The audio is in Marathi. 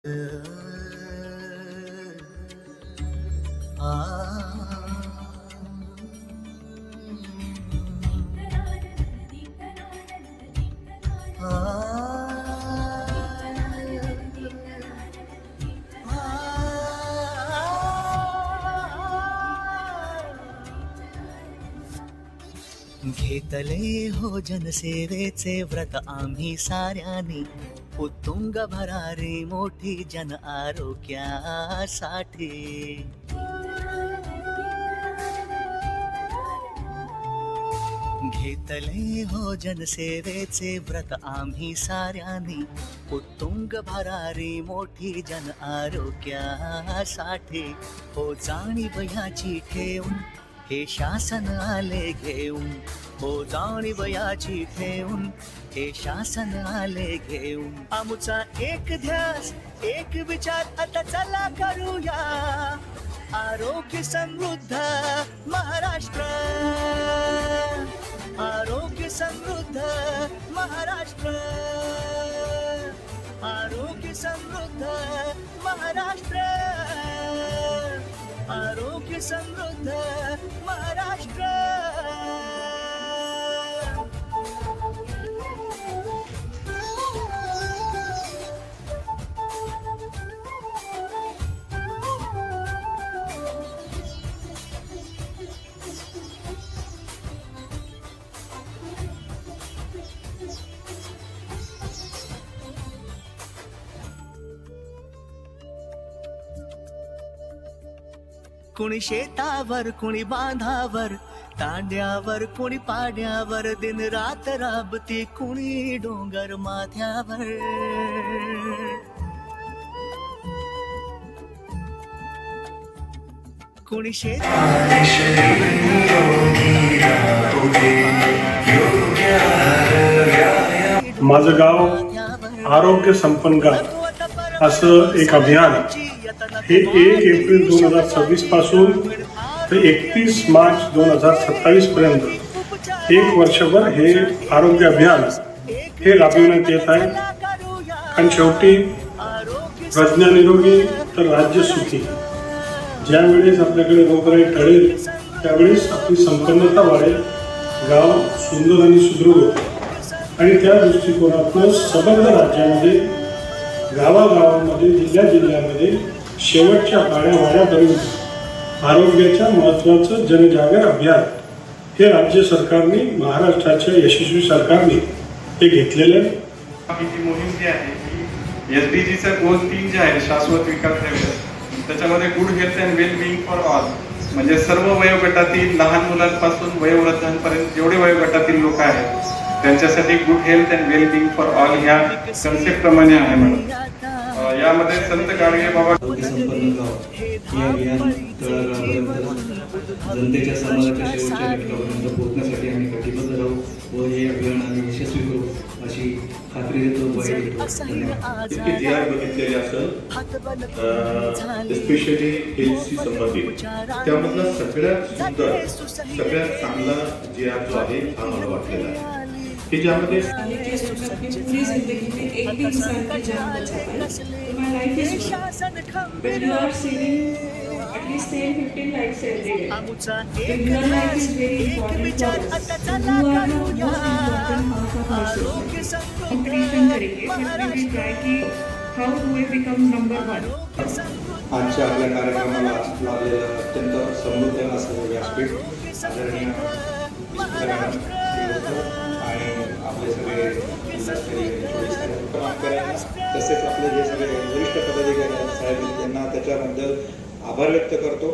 घेतले हो जनसेवेचे व्रत आम्ही साऱ्यानी, उत्तुंग भरारी मोठी जन आरोग्यासाठी. घेतले हो जनसेवेचे व्रत आम्ही साऱ्यानी, उत्तुंग भरारी मोठी जन आरोग्यासाठी. हो जाणीव याची ठेवून हे शासन आले घेऊन, हो जाणीव याची ठेवून हे शासन आले घेऊन. आमचा एक ध्यास एक विचार आता चला करूया, आरोग्य समृद्ध महाराष्ट्र, आरोग्य समृद्ध महाराष्ट्र, आरोग्य समृद्ध महाराष्ट्र, आरोग्य समृद्ध महाराष्ट्र. कुणी शेतावर, कुणी बांधावर, तांड्यावर, कुणी पाड्यावर, दिन रात राबती कुणी डोंगर माथ्यावर. कुणी माझं गाव आरोग्य संपन्न गाव असं एक अभियान हे 1 एप्रिल 2026 पासून ते 31 मार्च 2027 पर्यंत 1 वर्षभर हे आरोग्य अभियान हे राबविण्यात येत आहे. आणि शेवटी प्रज्ञा निरोगी तर राज्य सुखी. ज्यावेळेस आपल्याकडे रोगराई टळेल त्यावेळेस आपली संपन्नता वाढेल, गाव सुंदर आणि सुदृढ होते. आणि त्या दृष्टिकोनातून समग्र राज्यामध्ये गावागावांमध्ये जिल्ह्यामध्ये शेवटच्या पाड्यावाड्यापर्यंत आरोग्याच्या महत्त्वाचं जनजागर अभियान हे राज्य सरकारने, महाराष्ट्राच्या यशस्वी सरकारने हे घेतलेलं आहे. ही मोहीम जी आहे की SDGचा गोल 3 जे आहे शाश्वत विकास त्याच्यामध्ये good health and well being for all, म्हणजे सर्व वयोगटातील लहान मुलांपासून वयोवृद्धांपर्यंत जेवढे वयोगटातील लोक आहेत त्यांच्यासाठी good health and well being for all ह्या कन्सेप्ट प्रमाणे आहे मॅडम. यामध्ये संत गाडगे बाबा आरोग्य संपन्न गाव हे अभियान तळागाळापर्यंत जनतेच्या समाजाच्या शेवटच्या घटकापर्यंत पोहोचण्यासाठी आम्ही कटिबद्ध राहू व हे अभियान आम्ही यशस्वी करू अशी खात्री देतो. इतकी जी आर बघितलेली असेल स्पेशली हेल्थशी संबंधित त्यामधला सगळ्यात सुंदर सगळ्यात चांगला जी आर जो आहे हा मला वाटलेला आहे की ज्यामध्ये पूरी जिंदगी में एक भी इंसान की जान बचा पाए तो my life is when you are saving at least 10-15 lives every day. When your life is very important for us. You are the most important part of our society. Competition करेंगे but we will try कि how do we become number one. आजच्या आपल्या कार्यक्रमाला लाभलेलं अत्यंत समृद्ध असं व्यासपीठ आदरणीय आणि आपले सगळे तसेच आपले जे सगळे वरिष्ठ पदाधिकारी साहेब यांना त्याच्याबद्दल आभार व्यक्त करतो.